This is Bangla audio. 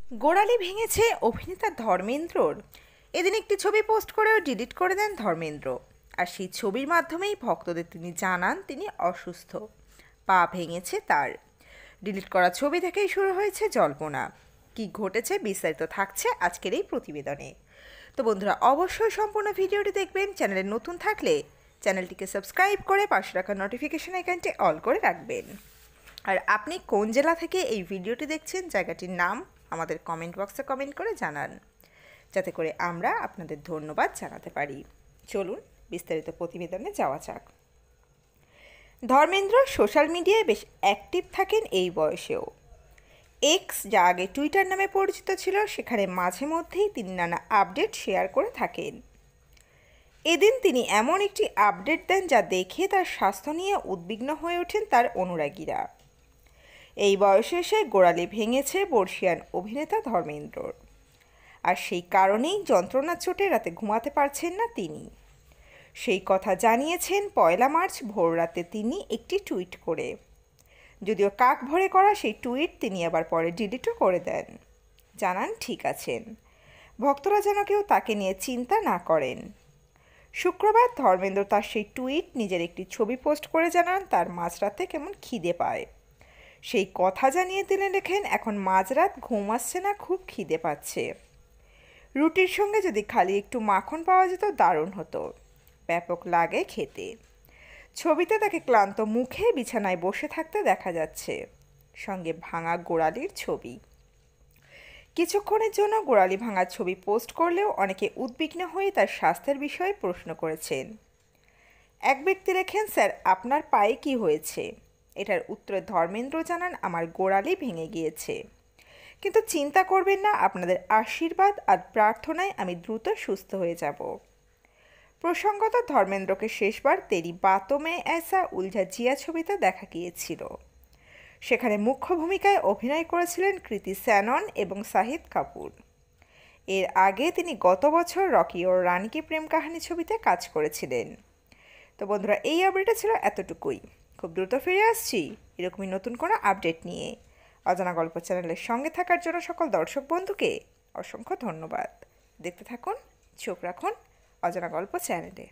গোড়ালি ভেঙেছে অভিনেতা ধর্মেন্দ্রর। এদিন একটি ছবি পোস্ট করেও ডিলিট করে দেন ধর্মেন্দ্র। আর সেই ছবির মাধ্যমেই ভক্তদের তিনি জানান তিনি অসুস্থ, পা ভেঙেছে তার। ডিলিট করা ছবি থেকেই শুরু হয়েছে জল্পনা। কি ঘটেছে বিস্তারিত থাকছে আজকের এই প্রতিবেদনে। তো বন্ধুরা, অবশ্যই সম্পূর্ণ ভিডিওটি দেখবেন। চ্যানেলে নতুন থাকলে চ্যানেলটিকে সাবস্ক্রাইব করে পাশে রাখা নোটিফিকেশন আইকনটি অল করে রাখবেন। আর আপনি কোন জেলা থেকে এই ভিডিওটি দেখছেন, জায়গাটির নাম আমাদের কমেন্ট বক্সে কমেন্ট করে জানান, যাতে করে আমরা আপনাদের ধন্যবাদ জানাতে পারি। চলুন বিস্তারিত প্রতিবেদনে যাওয়া যাক। ধর্মেন্দ্র সোশ্যাল মিডিয়ায় বেশ অ্যাক্টিভ থাকেন এই বয়সেও। এক্স, যা আগে টুইটার নামে পরিচিত ছিল, সেখানে মাঝে মধ্যেই তিনি নানা আপডেট শেয়ার করে থাকেন। এদিন তিনি এমন একটি আপডেট দেন যা দেখে তার স্বাস্থ্য নিয়ে উদ্বিগ্ন হয়ে ওঠেন তার অনুরাগীরা। এই বয়সে এসে গোড়ালি ভেঙেছে বর্ষিয়ান অভিনেতা ধর্মেন্দ্রর। আর সেই কারণেই যন্ত্রণার চোটে রাতে ঘুমাতে পারছেন না তিনি। সেই কথা জানিয়েছেন 1 মার্চ ভোররাতে তিনি একটি টুইট করে। যদিও কাক ভরে করা সেই টুইট তিনি আবার পরে ডিলিটও করে দেন। জানান ঠিক আছেন, ভক্তরা যেন কেউ তাকে নিয়ে চিন্তা না করেন। শুক্রবার ধর্মেন্দ্র তার সেই টুইট নিজের একটি ছবি পোস্ট করে জানান তার মাঝরাতে কেমন খিদে পায়। সেই কথা জানিয়ে তিনি লেখেন, এখন মাঝরাত ঘুম আসছে না, খুব খিদে পাচ্ছে। রুটির সঙ্গে যদি খালি একটু মাখন পাওয়া যেত দারুণ হতো, ব্যাপক লাগে খেতে। ছবিতে তাকে ক্লান্ত মুখে বিছানায় বসে থাকতে দেখা যাচ্ছে, সঙ্গে ভাঙা গোড়ালির ছবি। কিছুক্ষণের জন্য গোড়ালি ভাঙার ছবি পোস্ট করলেও অনেকে উদ্বিগ্ন হয়ে তার স্বাস্থ্যের বিষয়ে প্রশ্ন করেছেন। এক ব্যক্তি লেখেন, স্যার আপনার পায়ে কি হয়েছে? এটার উত্তরে ধর্মেন্দ্র জানান, আমার গোড়ালি ভেঙে গিয়েছে, কিন্তু চিন্তা করবেন না, আপনাদের আশীর্বাদ আর প্রার্থনায় আমি দ্রুত সুস্থ হয়ে যাব। প্রসঙ্গত ধর্মেন্দ্রকে শেষবার তেরি বাতো মে ऐसा উলঝা জিয়া ছবিতে দেখা গিয়েছিল। সেখানে মুখ্য ভূমিকায় অভিনয় করেছিলেন কৃতি স্যানন এবং শাহিদ কাপুর। এর আগে তিনি গত বছর রকি ও রানী কি প্রেম কাহিনী ছবিতে কাজ করেছিলেন। তো বন্ধুরা, এই আপডেটটা ছিল এতটুকুই। খুব দ্রুত ফিরে আসছি এরকমই নতুন কোনো আপডেট নিয়ে। অজানা গল্প চ্যানেলের সঙ্গে থাকার জন্য সকল দর্শক বন্ধুকে অসংখ্য ধন্যবাদ। দেখতে থাকুন, চোখ রাখুন অজানা গল্প চ্যানেলে।